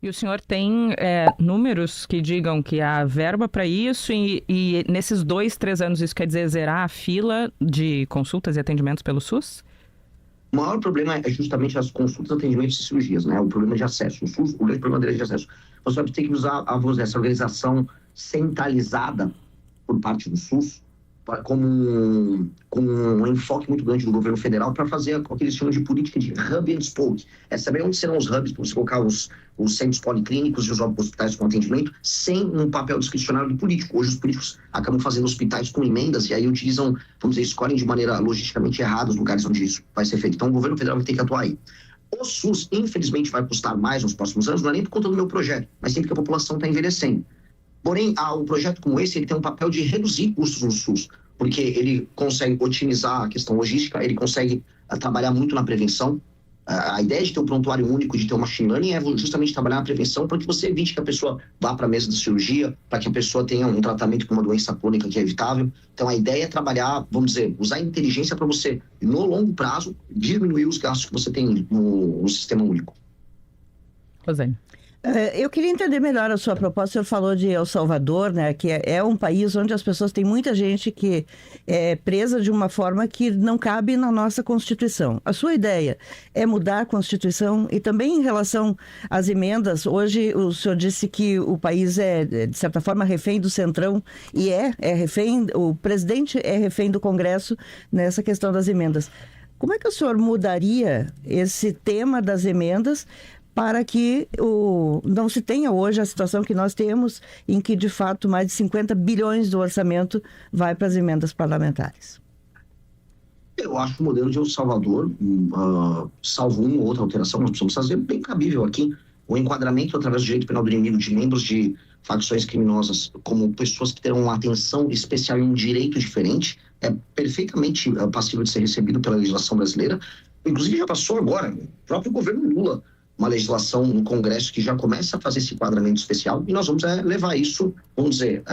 E o senhor tem números que digam que há verba para isso e nesses 2, 3 anos isso quer dizer zerar a fila de consultas e atendimentos pelo SUS? O maior problema é justamente as consultas, atendimentos e cirurgias, né? O problema de acesso. O SUS, o grande problema dele é de acesso. Você vai ter que usar essa organização centralizada por parte do SUS com um enfoque muito grande do governo federal para fazer o que eles chamam de política de hub and spoke. É saber onde serão os hubs para você colocar os centros policlínicos e os hospitais com atendimento sem um papel discricionário do político. Hoje os políticos acabam fazendo hospitais com emendas e aí utilizam, vamos dizer, escolhem de maneira logisticamente errada os lugares onde isso vai ser feito. Então o governo federal vai ter que atuar aí. O SUS, infelizmente, vai custar mais nos próximos anos, não é nem por conta do meu projeto, mas sim porque a população está envelhecendo. Porém, um projeto como esse, ele tem um papel de reduzir custos no SUS, porque ele consegue otimizar a questão logística, ele consegue trabalhar muito na prevenção. A ideia de ter um prontuário único, de ter um machine learning, é justamente trabalhar na prevenção para que você evite que a pessoa vá para a mesa de cirurgia, para que a pessoa tenha um tratamento com uma doença crônica que é evitável. Então, a ideia é trabalhar, vamos dizer, usar a inteligência para você, no longo prazo, diminuir os gastos que você tem no sistema único. Rosane. Eu queria entender melhor a sua proposta. O senhor falou de El Salvador, né, que é um país onde as pessoas têm muita gente que é presa de uma forma que não cabe na nossa Constituição. A sua ideia é mudar a Constituição e também em relação às emendas. Hoje o senhor disse que o país é, de certa forma, refém do Centrão e é refém, o presidente é refém do Congresso nessa questão das emendas. Como é que o senhor mudaria esse tema das emendas para que não se tenha hoje a situação que nós temos, em que, de fato, mais de 50 bilhões do orçamento vai para as emendas parlamentares? Eu acho o modelo de El Salvador, salvo uma ou outra alteração, nós precisamos fazer bem cabível aqui. O enquadramento através do direito penal do inimigo de membros de facções criminosas como pessoas que terão uma atenção especial e um direito diferente é perfeitamente passível de ser recebido pela legislação brasileira. Inclusive já passou agora, o próprio governo Lula, uma legislação no Congresso que já começa a fazer esse enquadramento especial e nós vamos levar isso, vamos dizer,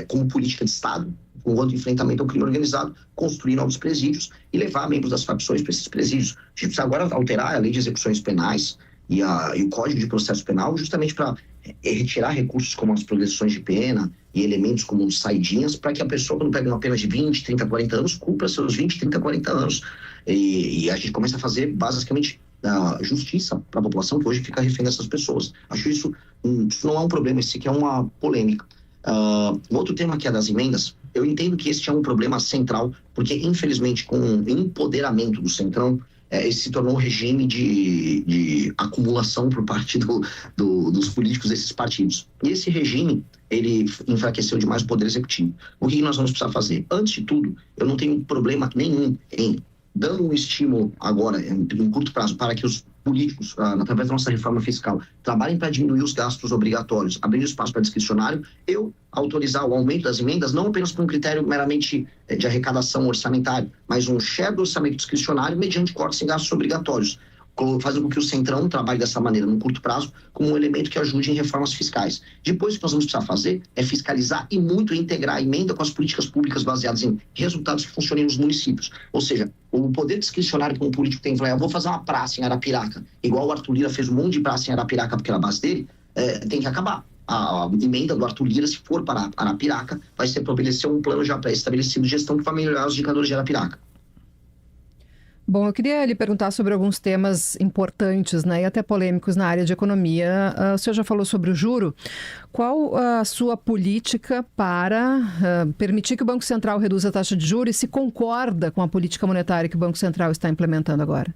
como política de Estado, enquanto enfrentamento ao crime organizado, construir novos presídios e levar membros das facções para esses presídios. A gente precisa agora alterar a lei de execuções penais e o Código de Processo Penal justamente para retirar recursos como as progressões de pena e elementos como saidinhas para que a pessoa, quando pega uma pena de 20, 30, 40 anos, cumpra seus 20, 30, 40 anos. E a gente começa a fazer, basicamente, justiça para a população que hoje fica refém dessas pessoas. Acho isso não é um problema, isso aqui é uma polêmica. Um outro tema que é das emendas, eu entendo que esse é um problema central, porque infelizmente com o empoderamento do Centrão, esse se tornou um regime de acumulação por parte dos políticos desses partidos. E esse regime, ele enfraqueceu demais o poder executivo. O que nós vamos precisar fazer? Antes de tudo, eu não tenho problema nenhum em dando um estímulo agora, em curto prazo, para que os políticos, através da nossa reforma fiscal, trabalhem para diminuir os gastos obrigatórios, abrindo espaço para discricionário, eu autorizar o aumento das emendas, não apenas por um critério meramente de arrecadação orçamentária, mas um share do orçamento discricionário mediante cortes em gastos obrigatórios, fazendo com que o Centrão trabalhe dessa maneira, num curto prazo, como um elemento que ajude em reformas fiscais. Depois, o que nós vamos precisar fazer é fiscalizar e muito integrar a emenda com as políticas públicas baseadas em resultados que funcionem nos municípios. Ou seja, o poder discricionário que um político tem, eu vou fazer uma praça em Arapiraca, igual o Arthur Lira fez um monte de praça em Arapiraca porque era a base dele, tem que acabar. A emenda do Arthur Lira, se for para Arapiraca, vai ser estabelecer um plano já pré-estabelecido de gestão que vai melhorar os indicadores de Arapiraca. Bom, eu queria lhe perguntar sobre alguns temas importantes, né, e até polêmicos na área de economia. O senhor já falou sobre o juro. Qual a sua política para permitir que o Banco Central reduza a taxa de juros e se concorda com a política monetária que o Banco Central está implementando agora?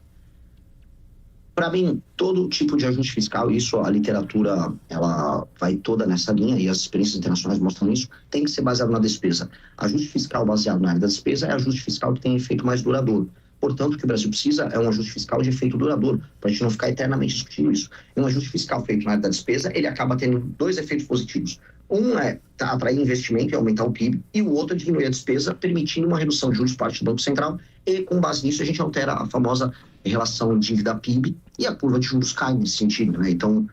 Para mim, todo tipo de ajuste fiscal, isso a literatura ela vai toda nessa linha e as experiências internacionais mostram isso, tem que ser baseado na despesa. Ajuste fiscal baseado na área da despesa é ajuste fiscal que tem efeito mais duradouro. Portanto, o que o Brasil precisa é um ajuste fiscal de efeito duradouro, para a gente não ficar eternamente discutindo isso. E um ajuste fiscal feito na área da despesa, ele acaba tendo dois efeitos positivos. Um é atrair investimento e aumentar o PIB, e o outro é diminuir a despesa, permitindo uma redução de juros por parte do Banco Central, e com base nisso a gente altera a famosa relação dívida-PIB, e a curva de juros cai nesse sentido, né? Então,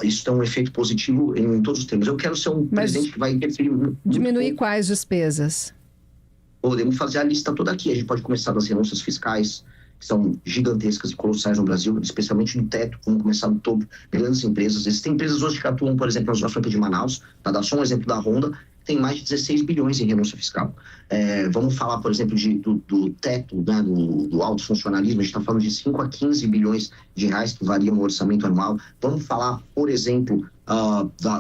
isso tem um efeito positivo em todos os termos. Eu quero ser um presidente que vai interferir... Diminuir quais despesas? Podemos fazer a lista toda aqui. A gente pode começar das renúncias fiscais que são gigantescas e colossais no Brasil, especialmente no teto, vamos começar no topo, grandes empresas. Existem empresas hoje que atuam, por exemplo, na Zona Franca de Manaus, para dar só um exemplo da Honda, que tem mais de 16 bilhões em renúncia fiscal. Vamos falar, por exemplo, do teto, né, do alto funcionalismo, a gente está falando de 5 a 15 bilhões de reais, que varia no orçamento anual. Vamos falar, por exemplo,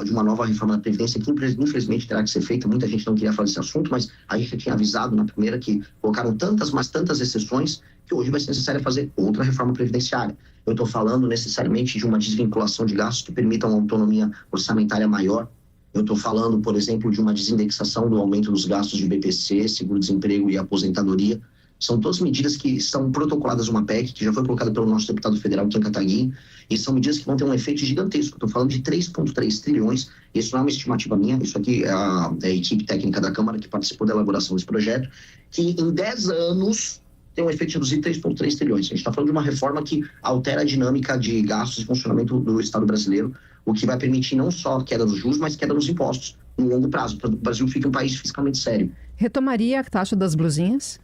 de uma nova reforma da Previdência, que infelizmente terá que ser feita. Muita gente não queria falar desse assunto, mas a gente já tinha avisado na primeira que colocaram tantas exceções que hoje vai ser necessário fazer outra reforma previdenciária. Eu estou falando necessariamente de uma desvinculação de gastos que permita uma autonomia orçamentária maior. Eu estou falando, por exemplo, de uma desindexação do aumento dos gastos de BPC, seguro-desemprego e aposentadoria. São todas medidas que são protocoladas numa PEC, que já foi colocada pelo nosso deputado federal, Kim Kataguiri, e são medidas que vão ter um efeito gigantesco. Estou falando de 3,3 trilhões, isso não é uma estimativa minha, isso aqui é a equipe técnica da Câmara que participou da elaboração desse projeto, que em 10 anos tem um efeito de reduzir 3,3 trilhões. A gente está falando de uma reforma que altera a dinâmica de gastos e funcionamento do Estado brasileiro, o que vai permitir não só a queda dos juros, mas queda dos impostos no longo prazo, para que o Brasil fique um país fiscalmente sério. Retomaria a taxa das blusinhas?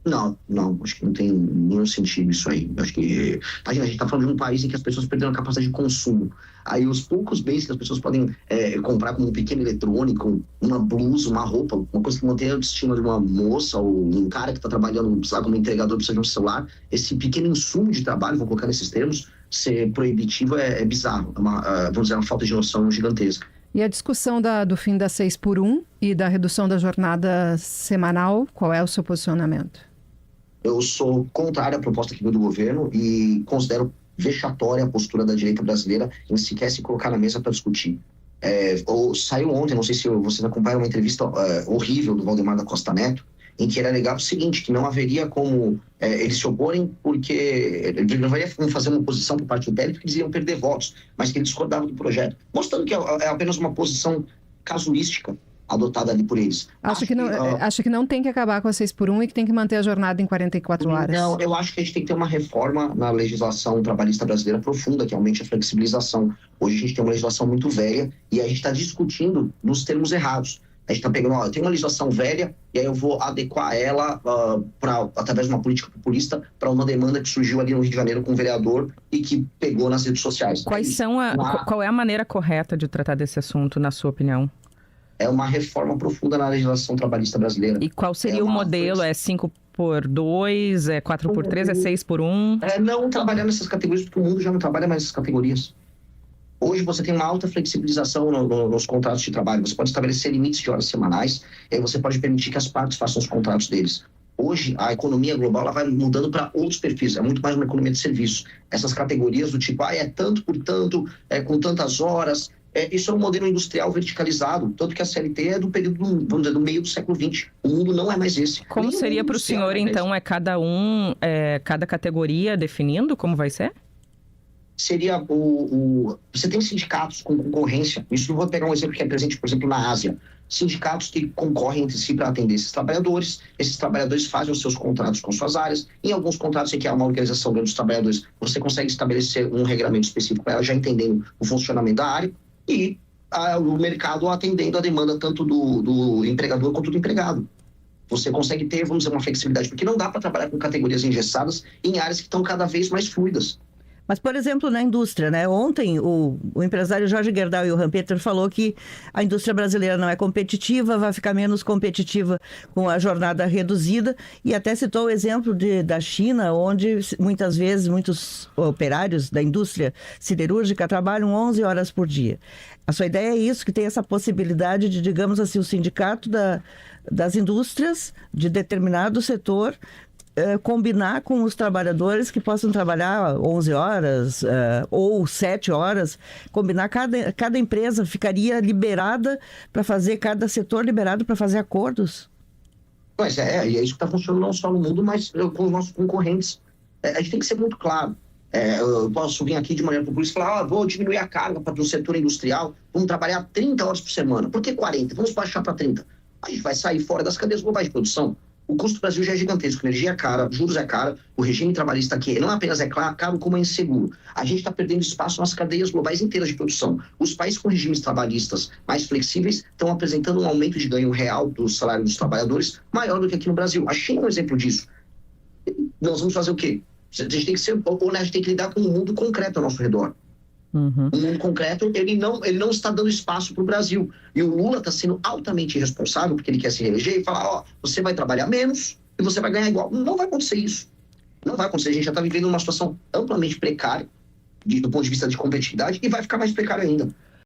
Não, acho que não tem nenhum sentido isso aí. Acho que a gente está falando de um país em que as pessoas perderam a capacidade de consumo. Aí os poucos bens que as pessoas podem comprar, como um pequeno eletrônico, uma blusa, uma roupa, uma coisa que mantém a autoestima de uma moça ou um cara que está trabalhando, sei lá, como entregador, precisa de um celular, esse pequeno insumo de trabalho, vou colocar nesses termos, ser proibitivo é bizarro. Vamos dizer, uma falta de noção gigantesca. E a discussão do fim da 6x1 e da redução da jornada semanal, qual é o seu posicionamento? Eu sou contrário à proposta que veio do governo e considero vexatória a postura da direita brasileira em sequer se colocar na mesa para discutir. Saiu ontem, não sei se vocês acompanharam, uma entrevista horrível do Valdemar da Costa Neto, em que ele alegava o seguinte, que não haveria como eles se oporem porque ele não haveria como fazer uma oposição por parte do PL porque eles iam perder votos, mas que ele discordava do projeto, mostrando que é apenas uma posição casuística adotada ali por eles. Acho que não tem que acabar com a 6x1 e que tem que manter a jornada em 44 horas. Não, eu acho que a gente tem que ter uma reforma na legislação trabalhista brasileira profunda, que aumente a flexibilização. Hoje a gente tem uma legislação muito velha e a gente está discutindo nos termos errados. A gente está pegando, eu tenho uma legislação velha e aí eu vou adequar ela através de uma política populista para uma demanda que surgiu ali no Rio de Janeiro com um vereador e que pegou nas redes sociais. Qual é a maneira correta de tratar desse assunto, na sua opinião? É uma reforma profunda na legislação trabalhista brasileira. E qual seria o modelo? É 5x2? É 4x3? É 6x1? Não trabalhar nessas categorias, porque o mundo já não trabalha mais nessas categorias. Hoje você tem uma alta flexibilização nos contratos de trabalho. Você pode estabelecer limites de horas semanais, e aí você pode permitir que as partes façam os contratos deles. Hoje, a economia global ela vai mudando para outros perfis, é muito mais uma economia de serviço. Essas categorias do tipo, é tanto por tanto, com tantas horas... Isso é um modelo industrial verticalizado, tanto que a CLT é do período, vamos dizer, do meio do século XX. O mundo não é mais esse. Como seria para o senhor, então, cada categoria definindo como vai ser? Seria você tem sindicatos com concorrência. Isso eu vou pegar um exemplo que é presente, por exemplo, na Ásia. Sindicatos que concorrem entre si para atender esses trabalhadores fazem os seus contratos com suas áreas. Em alguns contratos em que há uma organização dos trabalhadores, você consegue estabelecer um regramento específico para ela, já entendendo o funcionamento da área. E o mercado atendendo a demanda tanto do empregador quanto do empregado. Você consegue ter, vamos dizer, uma flexibilidade, porque não dá para trabalhar com categorias engessadas em áreas que estão cada vez mais fluidas. Mas, por exemplo, na indústria, né? Ontem o empresário Jorge Gerdau e o Rampeter falou que a indústria brasileira não é competitiva, vai ficar menos competitiva com a jornada reduzida, e até citou o exemplo da China, onde muitas vezes muitos operários da indústria siderúrgica trabalham 11 horas por dia. A sua ideia é isso, que tem essa possibilidade de, digamos assim, o sindicato das indústrias de determinado setor combinar com os trabalhadores que possam trabalhar 11 horas ou 7 horas, combinar, cada empresa ficaria liberada para fazer, cada setor liberado para fazer acordos? Pois e é isso que está funcionando não só no mundo, mas com os nossos concorrentes. A gente tem que ser muito claro. Eu posso vir aqui de maneira populista e falar, vou diminuir a carga para o setor industrial, vamos trabalhar 30 horas por semana. Por que 40? Vamos baixar para 30. A gente vai sair fora das cadeias globais de produção. O custo do Brasil já é gigantesco, energia é cara, juros é cara, o regime trabalhista aqui não apenas é caro, como é inseguro. A gente está perdendo espaço nas cadeias globais inteiras de produção. Os países com regimes trabalhistas mais flexíveis estão apresentando um aumento de ganho real do salário dos trabalhadores maior do que aqui no Brasil. A China é um exemplo disso. nós vamos fazer o quê? A gente tem que ser honesto, tem que lidar com o mundo concreto ao nosso redor. Uhum. O mundo concreto, ele não está dando espaço para o Brasil. E o Lula está sendo altamente irresponsável, porque ele quer se reeleger e falar, ó, você vai trabalhar menos e você vai ganhar igual. Não vai acontecer isso. Não vai acontecer. A gente já está vivendo uma situação amplamente precária, do ponto de vista de competitividade, e vai ficar mais precário ainda.